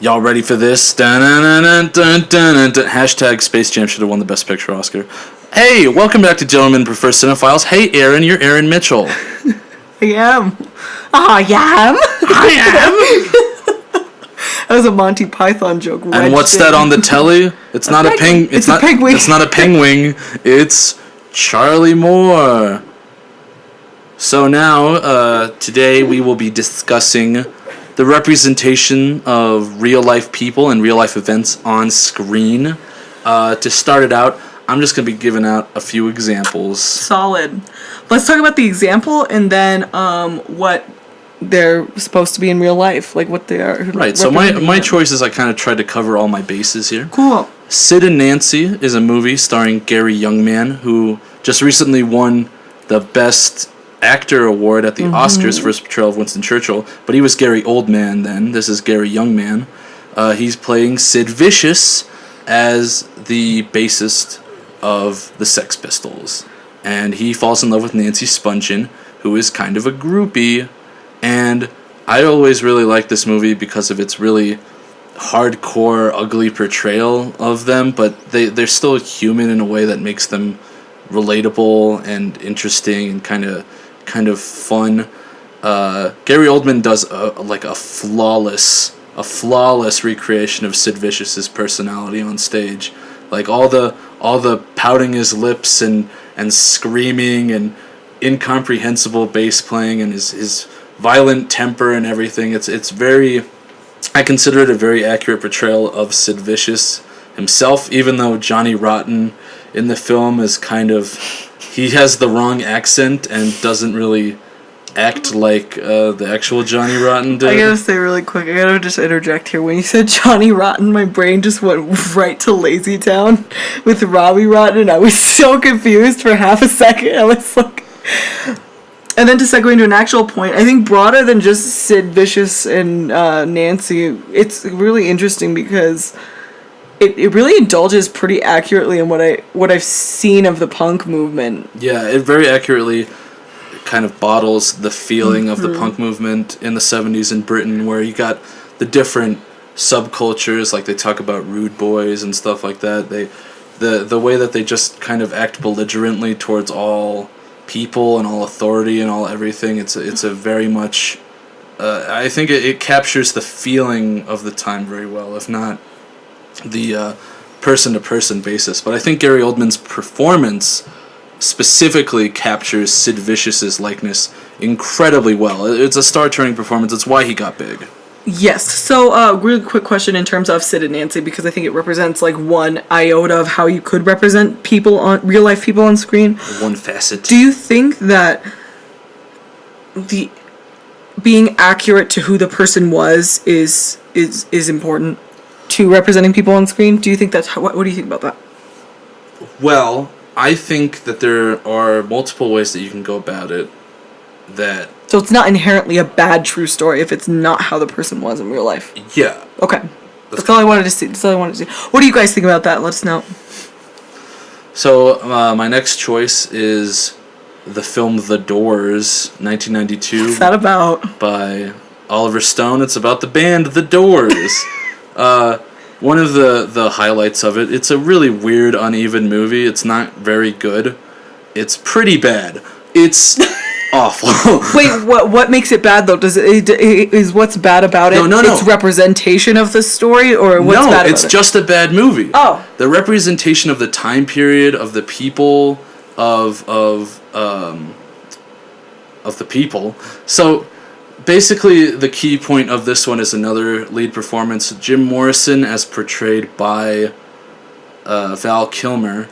Y'all ready for this? Hashtag Space Jam should have won the Best Picture Oscar. Hey, welcome back to Gentlemen Prefer Cinephiles. Hey, Erynn, you're Erynn Mitchell. I am. I am. That was a Monty Python joke. And what's that on the telly? It's not a penguin. It's a penguin. It's not a penguin. It's Charlie Moore. So now, today we will be discussing the representation of real-life people and real-life events on screen. To start it out, I'm just going to be giving out a few examples. Solid. Let's talk about the example and then what they're supposed to be in real life, like what they are. Right, so my choices, I kind of tried to cover all my bases here. Cool. Sid and Nancy is a movie starring Gary Youngman, who just recently won the Best Actor Award at the Oscars for his portrayal of Winston Churchill, but he was Gary Oldman then. This is Gary Youngman. He's playing Sid Vicious as the bassist of the Sex Pistols. And he falls in love with Nancy Spungen, who is kind of a groupie. And I always really like this movie because of its really hardcore, ugly portrayal of them, but they're still human in a way that makes them relatable and interesting and kind of fun. Gary Oldman does a flawless recreation of Sid Vicious's personality on stage. Like all the pouting his lips and screaming and incomprehensible bass playing and his violent temper and everything. It's very, I consider it a very accurate portrayal of Sid Vicious himself, even though Johnny Rotten in the film is he has the wrong accent and doesn't really act like the actual Johnny Rotten did. I gotta say really quick, I gotta just interject here. When you said Johnny Rotten, my brain just went right to Lazy Town with Robbie Rotten, and I was so confused for half a second. I was like... And then to segue into an actual point, I think broader than just Sid Vicious and Nancy, it's really interesting because it really indulges pretty accurately in what I've seen of the punk movement. Yeah, it very accurately kind of bottles the feeling of the punk movement in the 70s in Britain, where you got the different subcultures, like they talk about rude boys and stuff like that. The way that they just kind of act belligerently towards all people and all authority and all everything. It's a very much I think it captures the feeling of the time very well, if not the person-to-person basis. But I think Gary Oldman's performance specifically captures Sid Vicious's likeness incredibly well. It's a star-turning performance. It's why he got big. Yes. So, really quick question in terms of Sid and Nancy, because I think it represents like one iota of how you could represent real life people on screen. One facet. Do you think that the being accurate to who the person was is important to representing people on screen? Do you think that's what do you think about that? Well, I think that there are multiple ways that you can go about it. So it's not inherently a bad true story if it's not how the person was in real life. Yeah. Okay. That's all I wanted to see. What do you guys think about that? Let us know. So my next choice is the film The Doors, 1992. What's that about? By Oliver Stone. It's about the band The Doors. One of the highlights of it, it's a really weird, uneven movie. It's not very good. It's pretty bad. It's awful. Wait, what makes it bad though? Is what's bad about it? No. Its representation of the story, or what's bad about it? No, it's just a bad movie. Oh. The representation of the time period, of the people, of the people. So basically, the key point of this one is another lead performance. Jim Morrison as portrayed by Val Kilmer.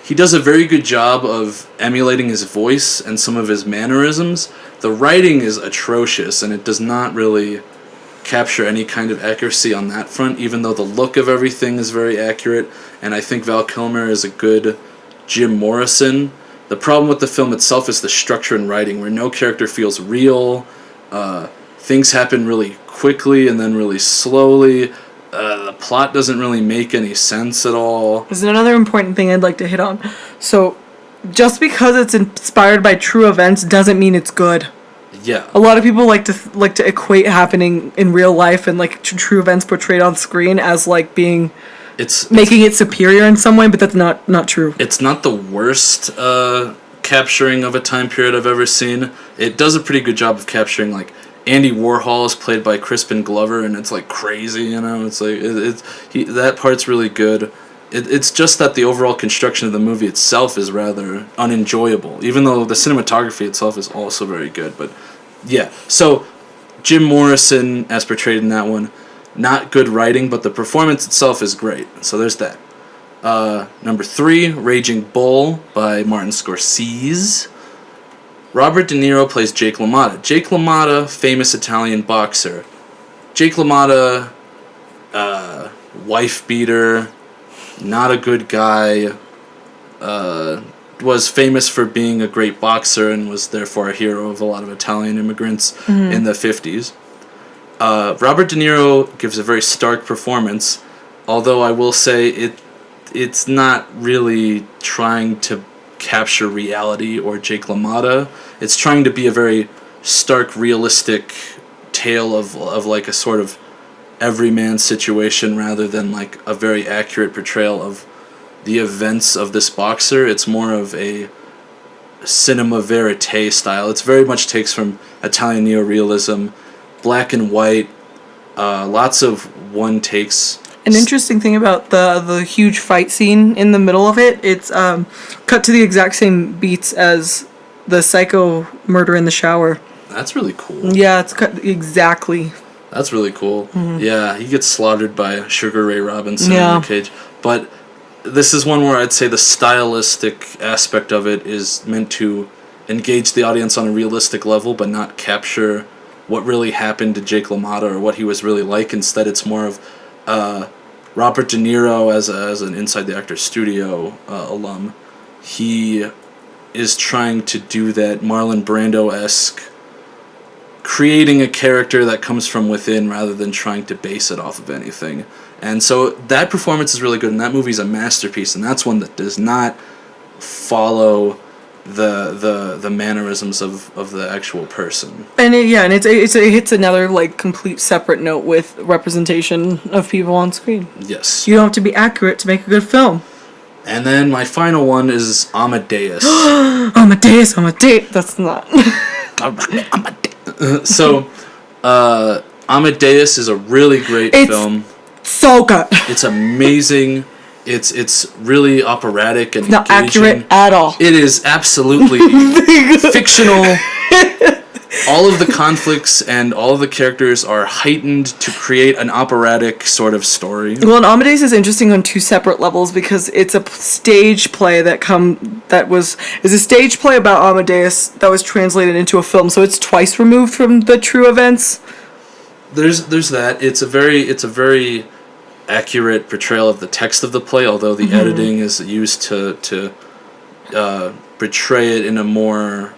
He does a very good job of emulating his voice and some of his mannerisms. The writing is atrocious, and it does not really capture any kind of accuracy on that front, even though the look of everything is very accurate, and I think Val Kilmer is a good Jim Morrison. The problem with the film itself is the structure and writing, where no character feels real. Things happen really quickly and then really slowly. The plot doesn't really make any sense at all. There's another important thing I'd like to hit on. So, just because it's inspired by true events doesn't mean it's good. Yeah. A lot of people like to equate happening in real life and like true events portrayed on screen as like being making it superior in some way, but that's not true. It's not the worst capturing of a time period I've ever seen. It does a pretty good job of capturing, like, Andy Warhol is played by Crispin Glover, and it's like crazy, you know. It's like that part's really good. It's just that the overall construction of the movie itself is rather unenjoyable, even though the cinematography itself is also very good. But yeah, so Jim Morrison, as portrayed in that one, not good writing, but the performance itself is great. So there's that. Number 3, Raging Bull by Martin Scorsese. Robert De Niro plays Jake LaMotta. Jake LaMotta, famous Italian boxer. Jake LaMotta, wife beater, not a good guy, was famous for being a great boxer and was therefore a hero of a lot of Italian immigrants in the 50s. Robert De Niro gives a very stark performance, although I will say it's not really trying to capture reality or Jake LaMotta. It's trying to be a very stark, realistic tale of like a sort of everyman situation rather than like a very accurate portrayal of the events of this boxer. It's more of a cinema verite style. It's very much takes from Italian neorealism, black and white, lots of one takes. An interesting thing about the huge fight scene in the middle of it, it's cut to the exact same beats as the Psycho murder in the shower. That's really cool. Yeah, it's cut exactly. That's really cool. Mm-hmm. Yeah, he gets slaughtered by Sugar Ray Robinson in the cage. But this is one where I'd say the stylistic aspect of it is meant to engage the audience on a realistic level, but not capture what really happened to Jake LaMotta or what he was really like. Instead, it's more of Robert De Niro as an Inside the Actors Studio alum. He is trying to do that Marlon Brando-esque, creating a character that comes from within rather than trying to base it off of anything. And so that performance is really good, and that movie's a masterpiece, and that's one that does not follow the mannerisms of the actual person. And it hits another like complete separate note with representation of people on screen. Yes. You don't have to be accurate to make a good film. And then my final one is Amadeus. Amadeus. That's not. So, Amadeus is a really great film. So good. It's amazing. It's really operatic and not engaging. accurate at all. It is absolutely fictional. All of the conflicts and all of the characters are heightened to create an operatic sort of story. Well, and Amadeus is interesting on two separate levels because it's a stage play is a stage play about Amadeus that was translated into a film, so it's twice removed from the true events. There's that. It's a very accurate portrayal of the text of the play, although the editing is used to portray it in a more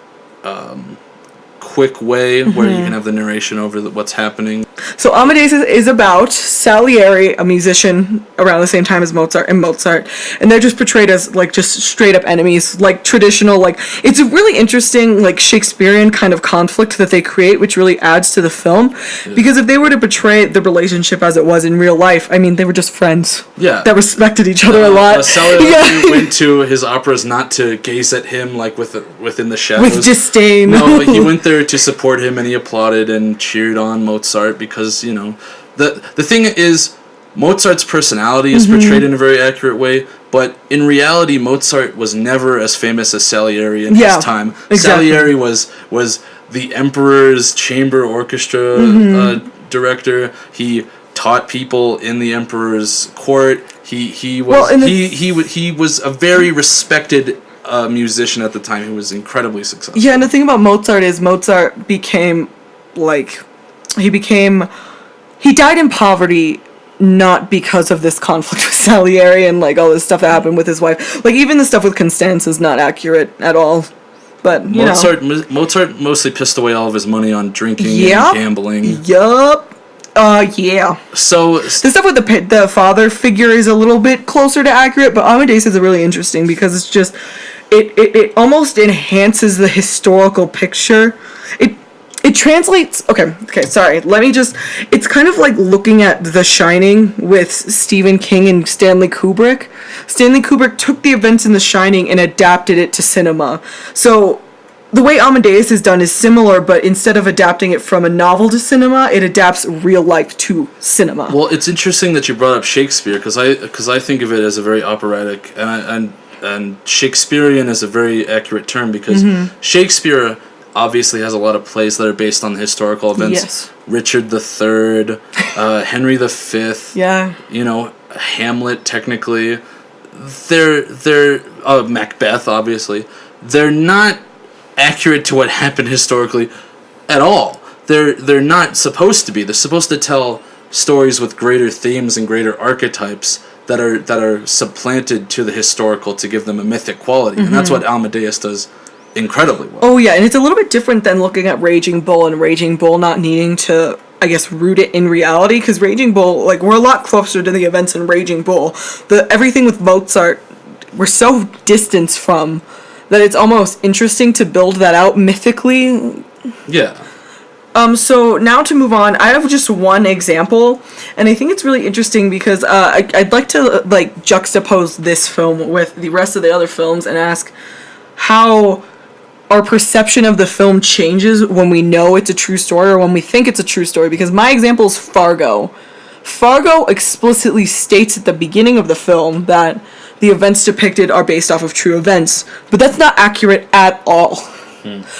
quick way where you can have the narration over what's happening. So Amadeus is about Salieri, a musician around the same time as Mozart, and they're just portrayed as like just straight up enemies, like traditional, like it's a really interesting like Shakespearean kind of conflict that they create, which really adds to the film. Yeah. Because if they were to portray the relationship as it was in real life, I mean they were just friends. Yeah. That respected each other a lot. Salieri went to his operas not to gaze at him like within the shadows. With disdain. No, he went there to support him, and he applauded and cheered on Mozart because, you know, the thing is, Mozart's personality is portrayed in a very accurate way, but in reality, Mozart was never as famous as Salieri in his time. Exactly. Salieri was the Emperor's chamber orchestra director. He taught people in the Emperor's court. He was a very respected musician at the time who was incredibly successful. Yeah, and the thing about Mozart is Mozart became, like, he died in poverty not because of this conflict with Salieri and, like, all this stuff that happened with his wife. Like, even the stuff with Constance is not accurate at all. But, you know. Mozart mostly pissed away all of his money on drinking and gambling. Yup. Yeah. So the stuff with the father figure is a little bit closer to accurate, but Amadeus is really interesting because it's just it almost enhances the historical picture. it translates. Okay, sorry. Let me just. It's kind of like looking at The Shining with Stephen King and Stanley Kubrick. Stanley Kubrick took the events in The Shining and adapted it to cinema. So the way Amadeus is done is similar, but instead of adapting it from a novel to cinema, it adapts real life to cinema. Well, it's interesting that you brought up Shakespeare because I think of it as a very operatic and Shakespearean is a very accurate term because Shakespeare obviously has a lot of plays that are based on historical events. Yes. Richard III, Henry V. Yeah. You know, Hamlet. Technically, they're Macbeth. Obviously, they're not accurate to what happened historically at all. They're not supposed to be. They're supposed to tell stories with greater themes and greater archetypes that are supplanted to the historical to give them a mythic quality. And that's what Amadeus does incredibly well. Oh yeah, and it's a little bit different than looking at Raging Bull and Raging Bull not needing to, I guess, root it in reality, because Raging Bull, like, we're a lot closer to the events in Raging Bull. Everything with Mozart, we're so distanced from that it's almost interesting to build that out mythically. Yeah. So now to move on, I have just one example, and I think it's really interesting because I'd like to like juxtapose this film with the rest of the other films and ask how our perception of the film changes when we know it's a true story or when we think it's a true story. Because my example is Fargo. Fargo explicitly states at the beginning of the film that the events depicted are based off of true events, but that's not accurate at all.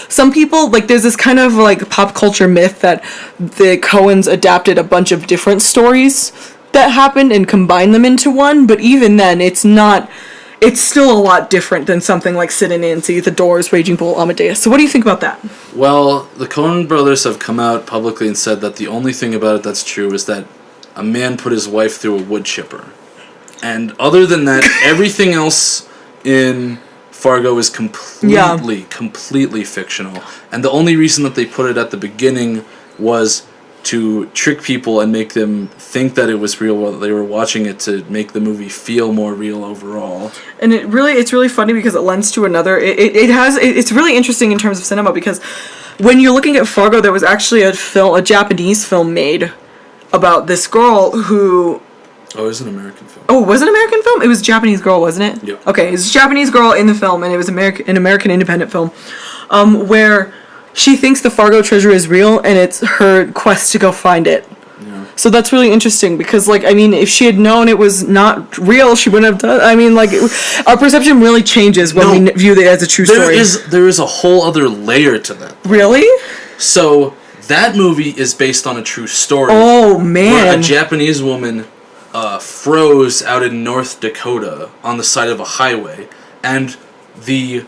Some people, like, there's this kind of, like, pop culture myth that the Coens adapted a bunch of different stories that happened and combined them into one, but even then, it's still a lot different than something like Sid and Nancy, The Doors, Raging Bull, Amadeus. So what do you think about that? Well, the Coen brothers have come out publicly and said that the only thing about it that's true is that a man put his wife through a wood chipper. And other than that, everything else in Fargo is completely fictional. And the only reason that they put it at the beginning was to trick people and make them think that it was real while they were watching it, to make the movie feel more real overall. And it's really funny because it lends to another. It's really interesting in terms of cinema because when you're looking at Fargo, there was actually a Japanese film made about this girl who. Oh, it was an American film. Oh, was it an American film? It was a Japanese girl, wasn't it? Yeah. Okay, it was a Japanese girl in the film, and it was an American independent film, where she thinks the Fargo treasure is real, and it's her quest to go find it. Yeah. So that's really interesting, because, like, I mean, if she had known it was not real, she wouldn't have done. I mean, like, our perception really changes when we view it as a true story. There is a whole other layer to that. Really? So, that movie is based on a true story. Oh, man. Where a Japanese woman froze out in North Dakota on the side of a highway, and the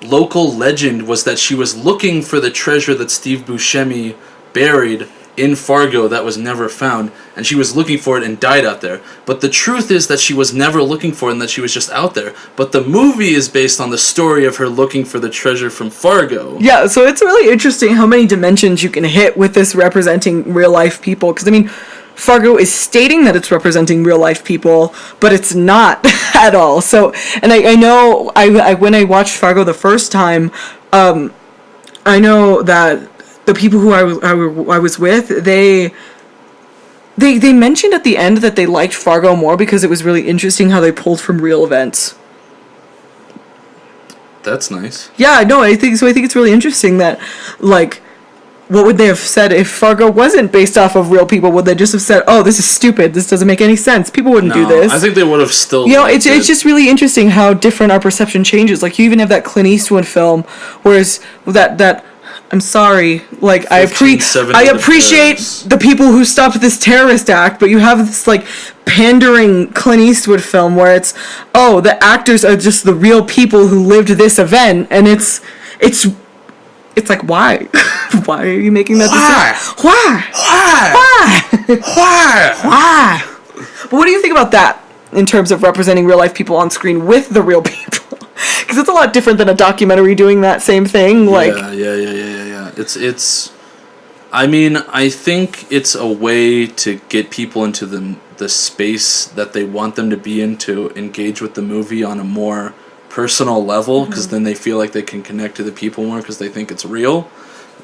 local legend was that she was looking for the treasure that Steve Buscemi buried in Fargo that was never found, and she was looking for it and died out there. But the truth is that she was never looking for it and that she was just out there. But the movie is based on the story of her looking for the treasure from Fargo. Yeah, so it's really interesting how many dimensions you can hit with this representing real life people, because I mean, Fargo is stating that it's representing real life people, but it's not at all. So, and I know when I watched Fargo the first time, I know that the people who I was with, they mentioned at the end that they liked Fargo more because it was really interesting how they pulled from real events. That's nice. Yeah, no, I think it's really interesting that, like, what would they have said if Fargo wasn't based off of real people? Would they just have said, "Oh, this is stupid. This doesn't make any sense. People wouldn't do this." I think they would have still. You know, it's just really interesting how different our perception changes. Like, you even have that Clint Eastwood film, whereas that I'm sorry, like, I appreciate the people who stopped this terrorist act, but you have this, like, pandering Clint Eastwood film where it's, oh, the actors are just the real people who lived this event, and it's like, why? Why are you making that decision? Why? But what do you think about that in terms of representing real life people on screen with the real people? Because it's a lot different than a documentary doing that same thing. Like, yeah. It's. I mean, I think it's a way to get people into the space that they want them to be in, to engage with the movie on a more personal level, because then they feel like they can connect to the people more because they think it's real.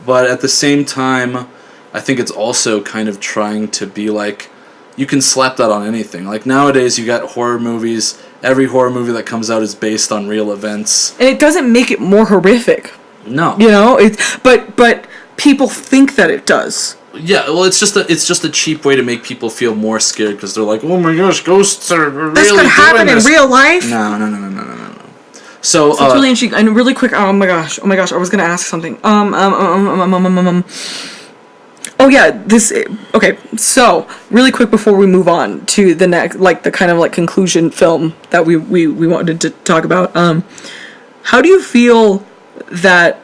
But at the same time, I think it's also kind of trying to be like, you can slap that on anything. Like nowadays, you got horror movies. Every horror movie that comes out is based on real events. And it doesn't make it more horrific. No. You know, but people think that it does. Yeah, well, it's just a cheap way to make people feel more scared because they're like, oh my gosh, ghosts are really This could happen doing this. in real life. No. So it's really interesting. And really quick, oh my gosh, I was gonna ask something. Oh yeah, okay. So really quick before we move on to the next, like the kind of like conclusion film that we wanted to talk about. How do you feel that?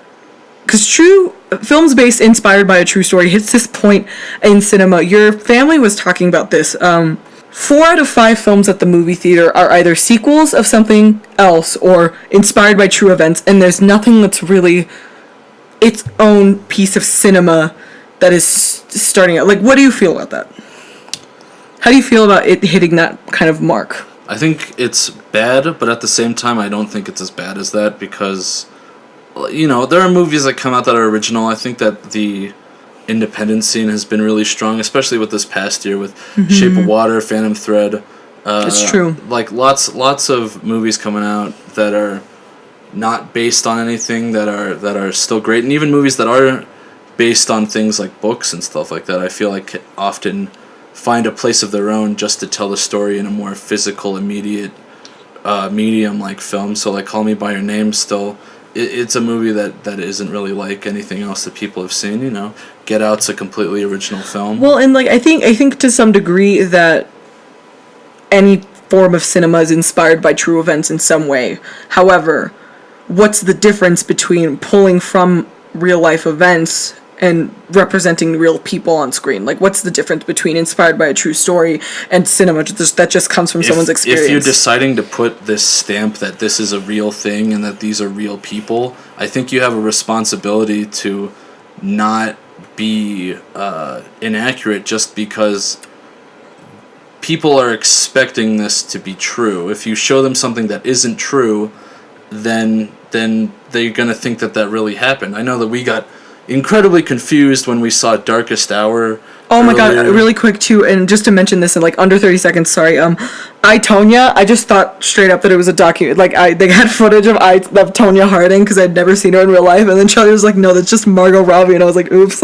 Because true films inspired by a true story hits this point in cinema. Your family was talking about this. 4 out of 5 films at the movie theater are either sequels of something else or inspired by true events, and there's nothing that's really its own piece of cinema that is starting out. Like, what do you feel about that? How do you feel about it hitting that kind of mark? I think it's bad, but at the same time, I don't think it's as bad as that because, you know, there are movies that come out that are original. I think that the independent scene has been really strong, especially with this past year with Shape of Water, Phantom Thread. It's true. Like lots of movies coming out that are not based on anything that are still great, and even movies that are based on things like books and stuff like that. I feel like often find a place of their own just to tell the story in a more physical, immediate medium like film. So like Call Me by Your Name still. It's a movie that isn't really like anything else that people have seen, you know. Get Out's a completely original film. Well, and like I think to some degree that any form of cinema is inspired by true events in some way. However, what's the difference between pulling from real life events and representing real people on screen? Like, what's the difference between inspired by a true story and cinema that just comes from someone's experience? If you're deciding to put this stamp that this is a real thing and that these are real people, I think you have a responsibility to not be inaccurate just because people are expecting this to be true. If you show them something that isn't true, then they're going to think that really happened. I know that we got incredibly confused when we saw Darkest Hour. Oh my god, really quick too, and just to mention this in like under 30 seconds, sorry. I, Tonya, I just thought straight up that it was a they had footage of Tonya Harding because I'd never seen her in real life, and then Charlie was like, no, that's just Margot Robbie, and I was like, oops,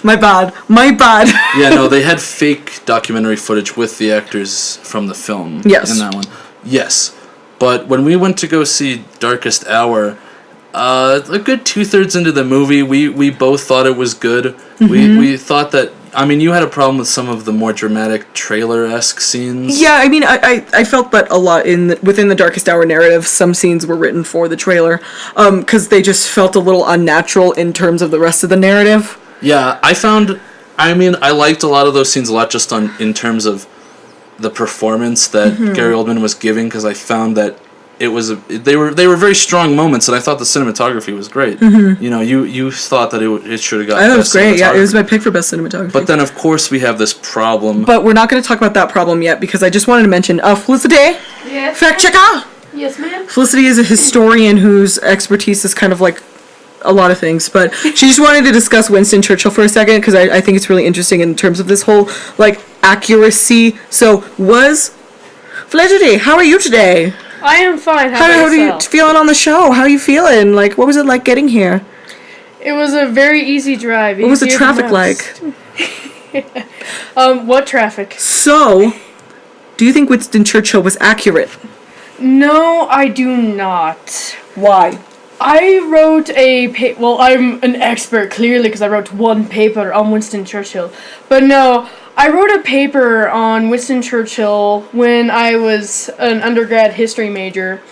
my bad. Yeah, no, they had fake documentary footage with the actors from the film. Yes. In that one. Yes. But when we went to go see Darkest Hour, a good 2/3 into the movie, we both thought it was good. We thought that, I mean, you had a problem with some of the more dramatic trailer-esque scenes. Yeah, I mean, I felt that a lot within the Darkest Hour narrative. Some scenes were written for the trailer, because they just felt a little unnatural in terms of the rest of the narrative. Yeah, I liked a lot of those scenes a lot just in terms of the performance that Gary Oldman was giving, because I found that they were very strong moments, and I thought the cinematography was great. You know, you thought that it should have got. I thought it was great. Yeah, it was my pick for best cinematography. But then, of course, we have this problem. But we're not going to talk about that problem yet because I just wanted to mention Felicity. Yes. Fact checker. Yes, ma'am. Felicity is a historian whose expertise is kind of like a lot of things, but she just wanted to discuss Winston Churchill for a second because I think it's really interesting in terms of this whole like accuracy. So Felicity, how are you today? I am fine. How are you feeling on the show? How are you feeling? Like, what was it like getting here? It was a very easy drive. What was the traffic like? What traffic? So, do you think Winston Churchill was accurate? No, I do not. Why? I wrote well, I'm an expert, clearly, because I wrote one paper on Winston Churchill. But no, I wrote a paper on Winston Churchill when I was an undergrad history major.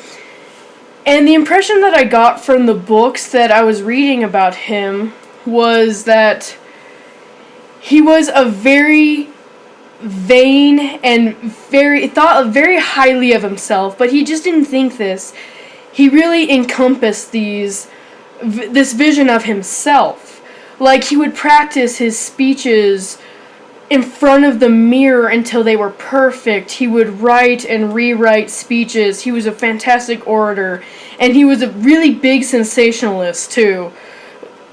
And the impression that I got from the books that I was reading about him was that he was a very vain and thought very highly of himself, but he just didn't think this. He really encompassed this vision of himself. Like, he would practice his speeches in front of the mirror until they were perfect. He would write and rewrite speeches. He was a fantastic orator, and he was a really big sensationalist, too.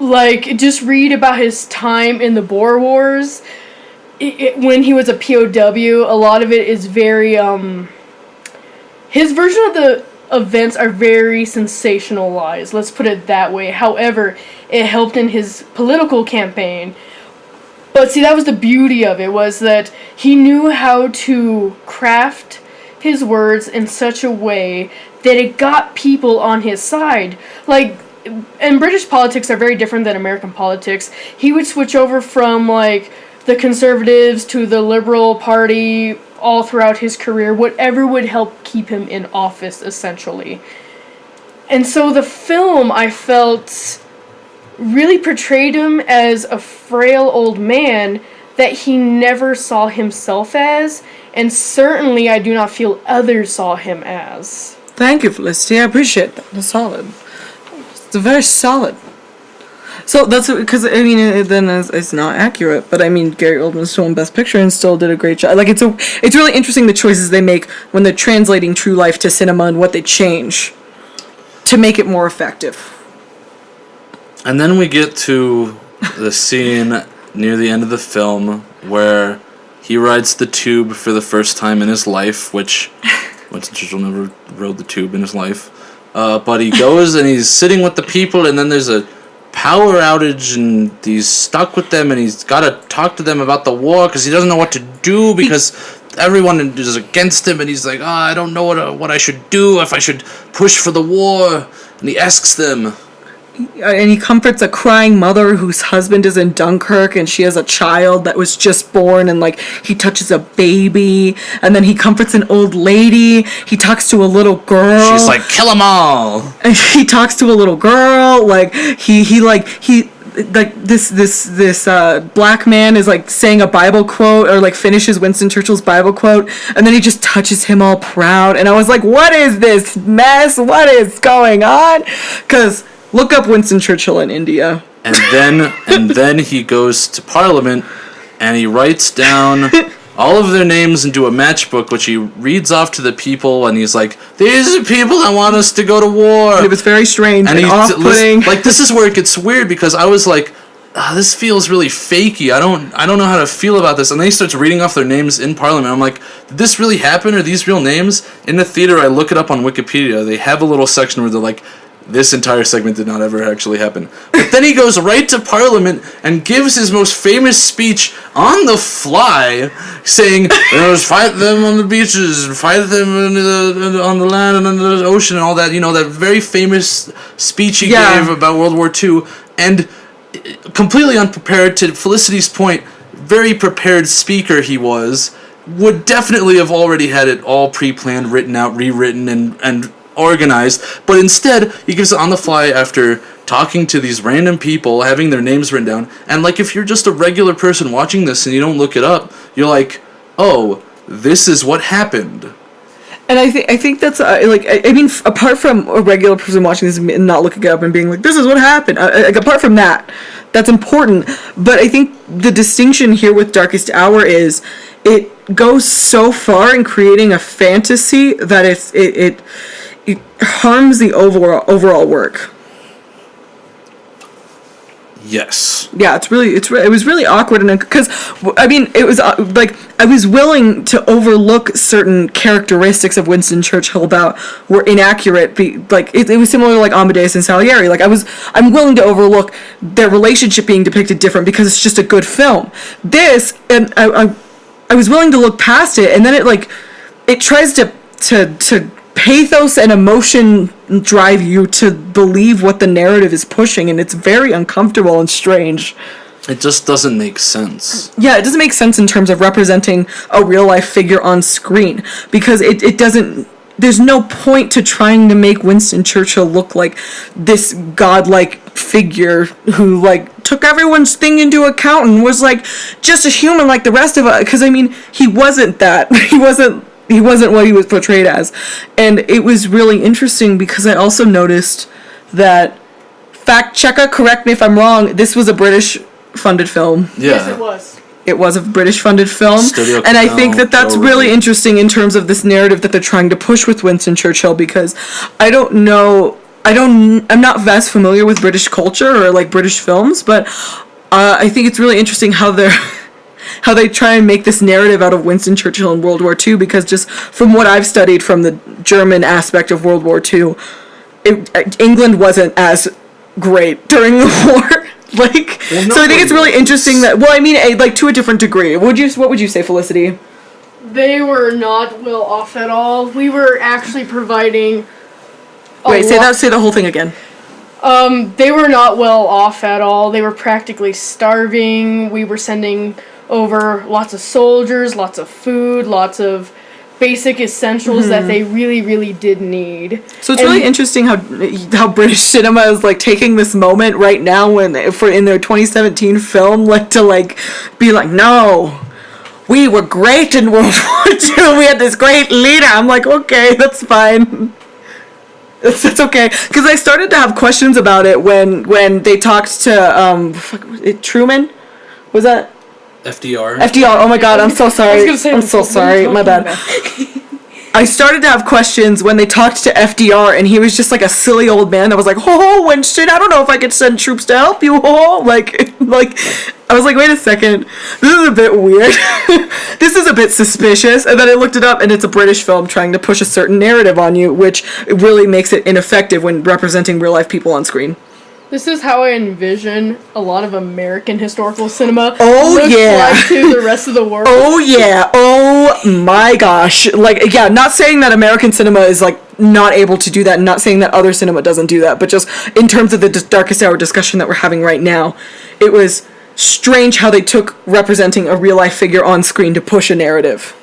Like, just read about his time in the Boer Wars. When he was a POW, a lot of it is very, his version of the events are very sensationalized, let's put it that way. However, it helped in his political campaign. But see, that was the beauty of it, was that he knew how to craft his words in such a way that it got people on his side. Like, and British politics are very different than American politics. He would switch over from, like, the Conservatives to the Liberal Party all throughout his career, whatever would help keep him in office, essentially. And so the film, I felt, really portrayed him as a frail old man that he never saw himself as, and certainly I do not feel others saw him as. Thank you, Felicity. I appreciate that. That's solid. It's very solid. So that's because, I mean, then it's not accurate, but I mean, Gary Oldman still won Best Picture and still did a great job. Like, it's really interesting the choices they make when they're translating true life to cinema and what they change to make it more effective. And then we get to the scene near the end of the film where he rides the tube for the first time in his life, which Winston Churchill never rode the tube in his life. But he goes and he's sitting with the people, and then there's a power outage, and he's stuck with them, and he's got to talk to them about the war because he doesn't know what to do because everyone is against him, and he's like, I don't know what I should do, if I should push for the war. And he asks them. And he comforts a crying mother whose husband is in Dunkirk and she has a child that was just born, and like he touches a baby, and then he comforts an old lady. He talks to a little girl. She's like, kill them all. And he talks to a little girl. Like this black man is like saying a Bible quote, or like finishes Winston Churchill's Bible quote, and then he just touches him all proud. And I was like, what is this mess? What is going on? Because look up Winston Churchill in India. And then he goes to Parliament and he writes down all of their names into a matchbook, which he reads off to the people, and he's like, these are people that want us to go to war. And it was very strange and off-putting. Like, this is where it gets weird, because I was like, this feels really fakey. I don't know how to feel about this. And then he starts reading off their names in Parliament. I'm like, did this really happen? Are these real names? In the theater, I look it up on Wikipedia. They have a little section where they're like, this entire segment did not ever actually happen. But then he goes right to Parliament and gives his most famous speech on the fly, saying, fight them on the beaches, and fight them on the land and under the ocean and all that. You know, that very famous speech he gave about World War II. And completely unprepared, to Felicity's point, very prepared speaker he was, would definitely have already had it all pre-planned, written out, rewritten, and organized, but instead he gives it on the fly after talking to these random people, having their names written down. And like, if you're just a regular person watching this and you don't look it up, you're like, oh, this is what happened. And I think that's I mean, apart from a regular person watching this and not looking it up and being like, this is what happened, like, apart from that, that's important. But I think the distinction here with Darkest Hour is it goes so far in creating a fantasy that it harms the overall work. Yes. Yeah, it was really awkward, and because I mean, it was like I was willing to overlook certain characteristics of Winston Churchill that were inaccurate. It was similar to like Amadeus and Salieri. Like I'm willing to overlook their relationship being depicted different because it's just a good film. This, and I was willing to look past it, and then it tries to pathos and emotion drive you to believe what the narrative is pushing, and it's very uncomfortable and strange. It just doesn't make sense. Yeah, it doesn't make sense in terms of representing a real life figure on screen, because it doesn't. There's no point to trying to make Winston Churchill look like this godlike figure who like took everyone's thing into account and was like just a human like the rest of us. Because I mean, he wasn't that. He wasn't what he was portrayed as. And it was really interesting because I also noticed that, fact checker, correct me if I'm wrong, this was a British funded film. Yeah. Yes, it was. It was a British funded film. And I think that's really interesting in terms of this narrative that they're trying to push with Winston Churchill, because I don't know I'm not vast familiar with British culture or like British films, but I think it's really interesting how they try and make this narrative out of Winston Churchill in World War II, because just from what I've studied from the German aspect of World War II, England wasn't as great during the war. Like, well, so I think it's really interesting that, well, I mean, like, to a different degree. What would you say, Felicity? They were not well off at all. We were actually providing... Say the whole thing again. They were not well off at all. They were practically starving. We were sending over lots of soldiers, lots of food, lots of basic essentials that they really, really did need. So it's really interesting how British cinema is like taking this moment right now in their 2017 film, like, to like be like, no, we were great in World War II. We had this great leader. I'm like, okay, that's fine. That's okay, because I started to have questions about it when they talked to Truman. Was that FDR? FDR. Oh my God, I'm so sorry. I'm so sorry. My bad. I started to have questions when they talked to FDR, and he was just like a silly old man that was like, "Oh, Winston, I don't know if I could send troops to help you." Oh, like I was like, "Wait a second, this is a bit weird. This is a bit suspicious." And then I looked it up, and it's a British film trying to push a certain narrative on you, which really makes it ineffective when representing real life people on screen. This is how I envision a lot of American historical cinema. Oh, yeah. Like to the rest of the world. Oh, yeah. Oh, my gosh. Like, yeah, not saying that American cinema is, like, not able to do that, and not saying that other cinema doesn't do that, but just in terms of the Darkest Hour discussion that we're having right now, it was strange how they took representing a real-life figure on screen to push a narrative.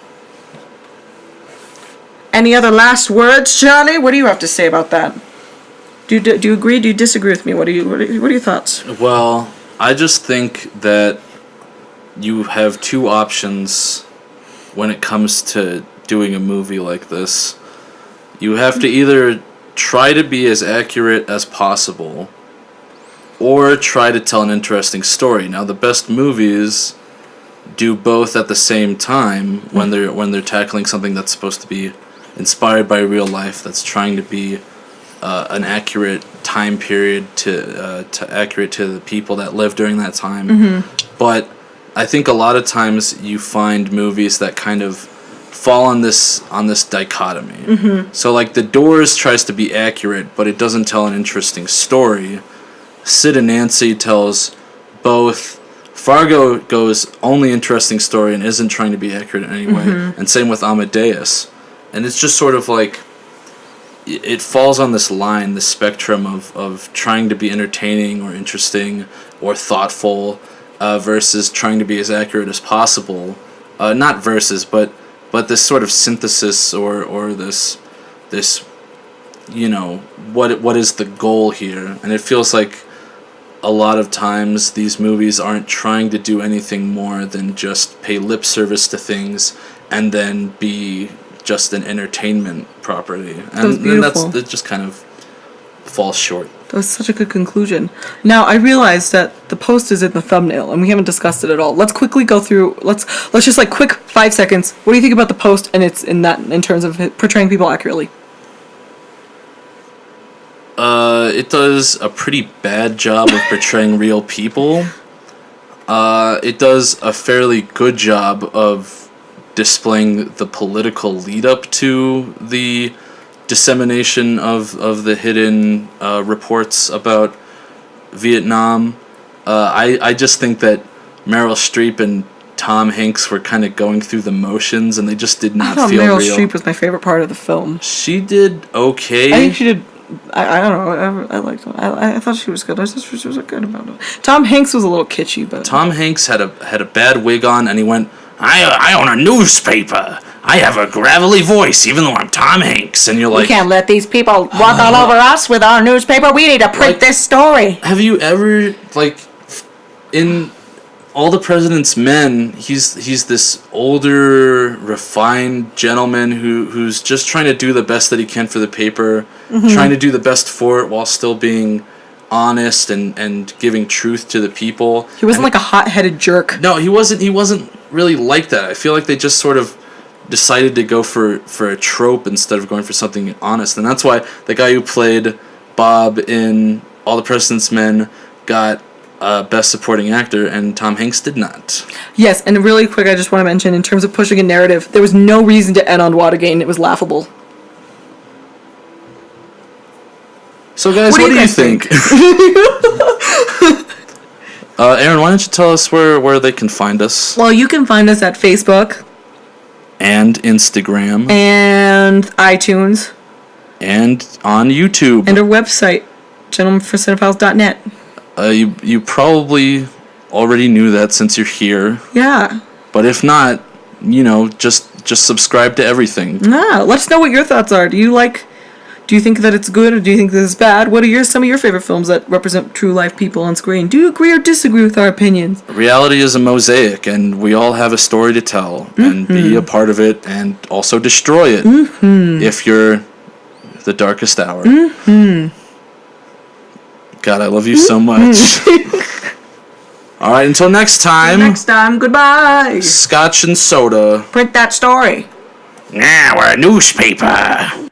Any other last words, Charlie? What do you have to say about that? Do you agree? Do you disagree with me? What are your thoughts? Well, I just think that you have two options when it comes to doing a movie like this. You have to either try to be as accurate as possible, or try to tell an interesting story. Now, the best movies do both at the same time when they're tackling something that's supposed to be inspired by real life, that's trying to be an accurate time period to accurate to the people that lived during that time. But I think a lot of times you find movies that kind of fall on this dichotomy. So like The Doors tries to be accurate, but it doesn't tell an interesting story. Sid and Nancy tells both. Fargo goes only interesting story and isn't trying to be accurate in any way. And same with Amadeus. And it's just sort of like, it falls on this line, this spectrum of trying to be entertaining or interesting or thoughtful versus trying to be as accurate as possible. Not versus, but this sort of synthesis or this what is the goal here? And it feels like a lot of times these movies aren't trying to do anything more than just pay lip service to things and then be just an entertainment property, and it just kind of falls short. That was such a good conclusion. Now I realize that the post is in the thumbnail, and we haven't discussed it at all. Let's quickly go through. Let's just like quick 5 seconds. What do you think about the post? And it's in terms of portraying people accurately. It does a pretty bad job of portraying real people. It does a fairly good job of displaying the political lead up to the dissemination of the hidden reports about Vietnam. I just think that Meryl Streep and Tom Hanks were kind of going through the motions, and they just did not feel real. Meryl Streep was my favorite part of the film. She did okay. I think she did. I don't know. I liked her. I thought she was good. I thought she was good about it. Tom Hanks was a little kitschy, but Tom Hanks had a bad wig on, and he went, I own a newspaper. I have a gravelly voice, even though I'm Tom Hanks. And you're like, we can't let these people walk all over us with our newspaper. We need to print this story. Have you ever, like, in All the President's Men, he's this older, refined gentleman who's just trying to do the best that he can for the paper, trying to do the best for it while still being honest and giving truth to the people. He wasn't like a hot-headed jerk. No, he wasn't really like that. I feel like they just sort of decided to go for a trope instead of going for something honest. And that's why the guy who played Bob in All the President's Men got Best Supporting Actor, and Tom Hanks did not. Yes, and really quick, I just want to mention, in terms of pushing a narrative, there was no reason to end on Watergate, and it was laughable. So, guys, what do you think? Erynn, why don't you tell us where they can find us? Well, you can find us at Facebook. And Instagram. And iTunes. And on YouTube. And our website, gentlemanforcinephiles.net. You probably already knew that since you're here. Yeah. But if not, just subscribe to everything. Yeah, let us know what your thoughts are. Do you think that it's good, or do you think this is bad? What are some of your favorite films that represent true life people on screen? Do you agree or disagree with our opinions? Reality is a mosaic, and we all have a story to tell, and be a part of it, and also destroy it if you're the darkest hour. God, I love you so much. All right, until next time. Next time, goodbye. Scotch and soda. Print that story. Now we're a newspaper.